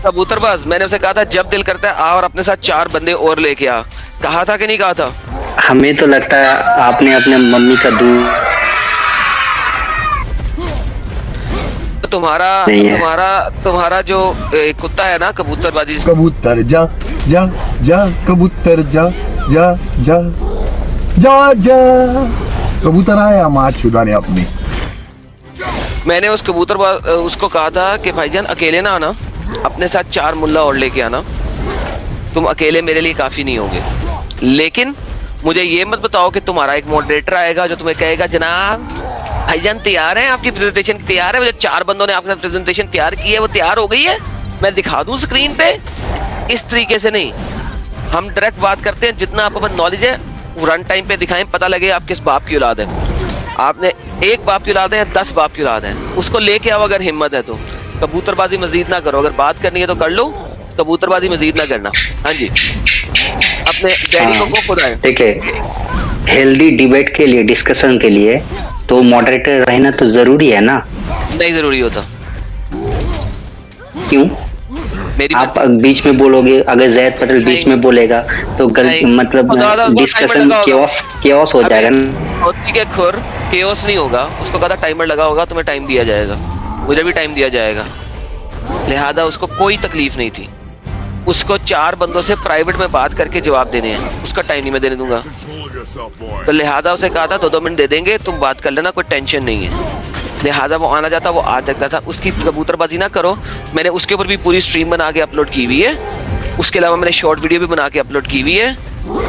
[SPEAKER 3] कबूतरबाज, मैंने उसे कहा था जब दिल करता है आ और अपने साथ 4 बंदे और लेके आ। कहा था कि नहीं कहा था?
[SPEAKER 2] हमें तो लगता है आपने अपने मम्मी का दूध।
[SPEAKER 3] तुम्हारा
[SPEAKER 2] नहीं है।
[SPEAKER 3] तुम्हारा जो कुत्ता है ना कबूतरबाजी,
[SPEAKER 9] कबूतर जा जा जा, कबूतर जा जा जा जा जा, कबूतर आया माँ छुदाने अपनी।
[SPEAKER 3] मैंने उस उसको कहा था कि भाईजान अकेले ना आना, अपने साथ 4 मुल्ला और लेके आना, तुम अकेले मेरे लिए काफी नहीं होगे। लेकिन मुझे ये मत बताओ कि तुम्हारा एक मॉडरेटर आएगा जो तुम्हें कहेगा जनाब भाईजान तैयार है, आपकी प्रेजेंटेशन तैयार है, वो जो 4 बंदों ने आपके साथ प्रेजेंटेशन तैयार की है वो तैयार हो गई है, मैं दिखा दूं स्क्रीन पे। इस तरीके से नहीं, हम डायरेक्ट बात करते हैं, जितना आपको नॉलेज है रन टाइम पे दिखाएं, पता लगे आप किस बाप की औलाद है। आपने 1 बाप की औलाद है या 10 बाप की औलाद है, उसको लेके आओ अगर हिम्मत है तो। कबूतरबाजी मजीद ना करो, अगर बात करनी है तो कर लो, कबूतरबाजी मजीद ना करना। हाँ जी, अपने डैडी को खुद आए।
[SPEAKER 2] ठीक है, हेल्दी डिबेट के लिए, डिस्कशन के लिए तो मॉडरेटर रहना तो जरूरी है ना?
[SPEAKER 3] नहीं जरूरी होता।
[SPEAKER 2] क्यों?
[SPEAKER 3] मेरी
[SPEAKER 2] आप बीच में बोलोगे, अगर जैद पटेल बीच में बोलेगा तो मतलब डिस्कशन केओस हो जाएगा ना।
[SPEAKER 3] ठीक है, खुर केओस नहीं होगा, उसको कहा टाइमर लगा होगा, तुम्हें टाइम दिया जाएगा, मुझे भी टाइम दिया जाएगा, लिहाजा उसको कोई तकलीफ नहीं थी। उसको 4 बंदों से प्राइवेट में बात करके जवाब देने हैं, उसका टाइम नहीं मैं देने दूंगा। तो लिहाजा उसे कहा था 2-2 मिनट दे देंगे, तुम बात कर लेना, कोई टेंशन नहीं है। लिहाजा वो आना चाहता, वो आ सकता था। उसकी कबूतरबाजी ना करो। मैंने उसके ऊपर भी पूरी स्ट्रीम बना के अपलोड की हुई है, उसके अलावा मैंने शॉर्ट वीडियो भी बना के अपलोड की हुई है।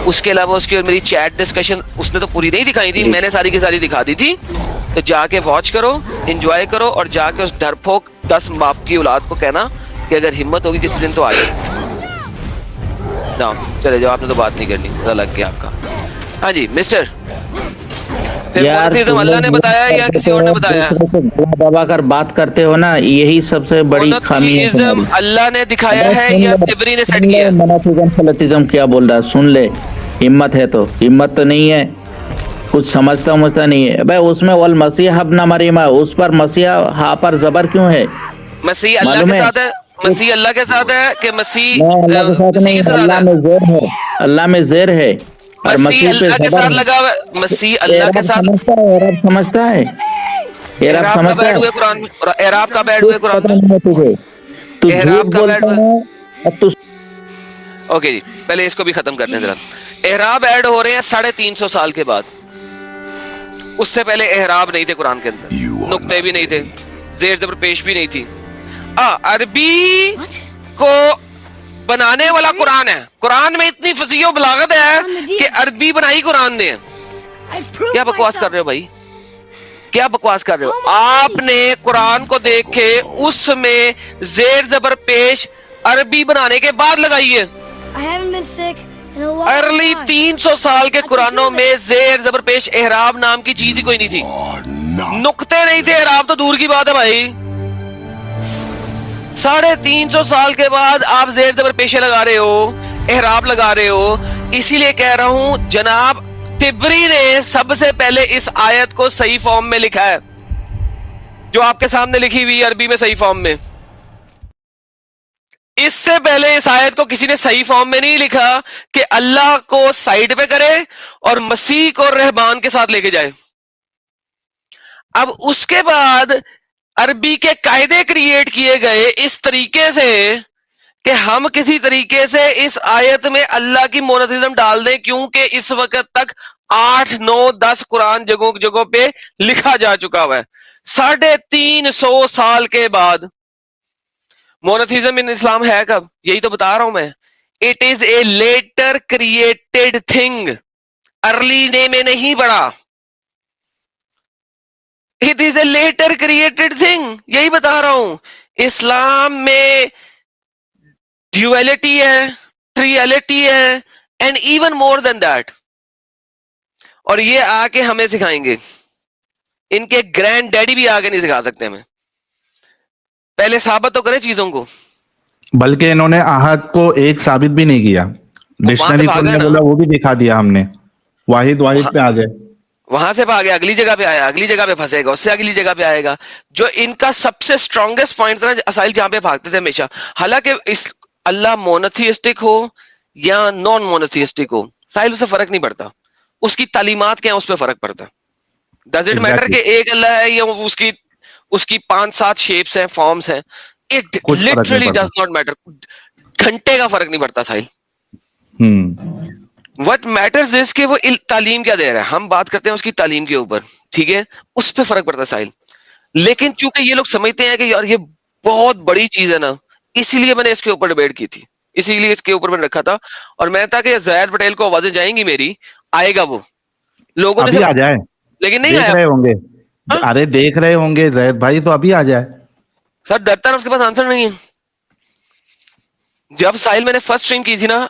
[SPEAKER 3] उसके अलावा उसकी और मेरी चैट डिस्कशन उसने तो पूरी नहीं दिखाई थी, मैंने सारी की सारी दिखा दी थी। तो जाके वॉच करो, एंजॉय करो, और जाके उस डरपोक 10 बाप की औलाद को कहना कि अगर हिम्मत होगी किसी दिन तो आ जाए ना। चले जाओ, आपने तो बात नहीं करनी, पता लग गया आपका। हाँ जी मिस्टर, अल्लाह ने बताया या किसी और ने बताया?
[SPEAKER 10] दबा कर बात करते हो ना, यही सबसे बड़ी खामी है।
[SPEAKER 3] अल्लाह ने दिखाया है या तिबरी ने सेट किया?
[SPEAKER 10] मोनोथिज्म क्या बोल रहा है सुन ले, हिम्मत है तो, हिम्मत तो नहीं है, कुछ समझता नहीं है भाई। उसमें वल मसीह हब न मरीमा, उस पर मसीहा हा पर जबर क्यों है?
[SPEAKER 3] मसीह अल्लाह के साथ है, मसीह अल्लाह के साथ है कि मसीह
[SPEAKER 10] अल्लाह के साथ नहीं, अल्लाह में ज़ेर है, अल्लाह में ज़ेर है। और
[SPEAKER 3] मसीह अल्लाह के साथ लगा हुआ, मसीह अल्लाह के साथ
[SPEAKER 10] समझता है।
[SPEAKER 3] एराब का बैड हुए कुरान में, एराब का बैड हुए कुरान में,
[SPEAKER 10] तू
[SPEAKER 3] एराब का बैड हुए।
[SPEAKER 10] अब तू
[SPEAKER 3] ओके जी, पहले इसको भी खत्म करते हैं जरा। एहराब ऐड हो रहे हैं 350 साल के बाद, उससे पहले एहराब नहीं थे कुरान के अंदर, नुक्ते भी नहीं थे, जेर जबर पेश भी नहीं थी। अरबी को बनाने वाला कुरान है, कुरान में इतनी फसीह बलागत है कि अरबी बनाई कुरान ने। क्या बकवास कर रहे हो भाई, क्या बकवास कर रहे हो? आपने कुरान को देखे, उसमें जेर जबर पेश अरबी बनाने के बाद लगाई है। अर्ली 300 साल के कुरानों में जेर जबर पेश एहराब नाम की चीज ही कोई नहीं थी, नुक्ते नहीं थे, एहराब तो दूर की बात है भाई। 350 साल के बाद आप जेर जबर पेशे लगा रहे हो, एहराब लगा रहे हो। इसीलिए कह रहा हूं, जनाब तिबरी ने सबसे पहले इस आयत को सही फॉर्म में लिखा है, जो आपके सामने लिखी हुई अरबी में सही फॉर्म में। इससे पहले इस आयत को किसी ने सही फॉर्म में नहीं लिखा कि अल्लाह को साइड पे करे और मसीह को रहमान के साथ लेके जाए। अब उसके बाद अरबी के कायदे क्रिएट किए गए इस तरीके से कि हम किसी तरीके से इस आयत में अल्लाह की मोनोथिज्म डाल दें, क्योंकि इस वक्त तक 8, 9, 10 कुरान जगहों पे लिखा जा चुका हुआ है। 350 साल के बाद मोनोथिज्म इन इस्लाम है कब? यही तो बता रहा हूं मैं। It is a letter created thing, early day में नहीं पड़ा। It is a letter created thing, यही बता रहा हूं। इस्लाम में ड्यूअलिटी है, ट्रियलिटी है, and even more than that. और ये आके हमें सिखाएंगे, इनके ग्रैंड डैडी भी आके नहीं सिखा सकते हमें। पहले साबित तो करे चीजों को।
[SPEAKER 1] बल्कि इन्होंने आहद को एक साबित भी नहीं किया, डिक्शनरी बोला वो भी दिखा दिया हमने, वाहिद पे आ गए,
[SPEAKER 3] वहां से भागे, अगली जगह पे आया, अगली जगह पे फंसेगा, उससे अगली जगह पे आएगा। जो इनका सबसे स्ट्रॉन्गेस्ट पॉइंट था असाइल, जहां पे भागते थे हमेशा, हालांकि इस अल्लाह मोनोथियस्टिक हो या नॉन मोनोथियस्टिक हो, साहिल उससे फर्क नहीं पड़ता, उसकी तालीमात क्या है उस पर फर्क पड़ता। डज इट मैटर कि एक अल्लाह है या उसकी उसकी 5-7 शेप्स हैं, फॉर्म्स हैं, इट
[SPEAKER 1] कुछ फर्क नहीं
[SPEAKER 3] लिटरली
[SPEAKER 1] पड़ता।
[SPEAKER 3] Does not matter. घंटे का फर्क नहीं पड़ता साहिल।
[SPEAKER 1] हम्म।
[SPEAKER 3] व्हाट मैटर्स इज कि वो तालीम क्या दे रहा है। हम बात करते हैं उसकी तालीम के ऊपर, ठीक है, उस पर फर्क पड़ता है साहिल। लेकिन चूंकि ये लोग समझते हैं कि यार ये बहुत बड़ी चीज है ना, इसीलिए मैंने इसके ऊपर डिबेट की थी, इसीलिए इसके ऊपर मैंने रखा था। और मैं था कि ज़ैद पटेल को आवाजें जाएंगी मेरी, आएगा वो, लोगों ने
[SPEAKER 1] अभी आ जाए,
[SPEAKER 3] लेकिन नहीं
[SPEAKER 1] देख
[SPEAKER 3] आया।
[SPEAKER 1] रहे होंगे।
[SPEAKER 3] हाँ?
[SPEAKER 1] अरे देख रहे होंगे जैद भाई, तो अभी आ जाए।
[SPEAKER 3] सर डरता ना, उसके पास आंसर नहीं है। जब साहिल मैंने फर्स्ट स्ट्रीम की थी ना,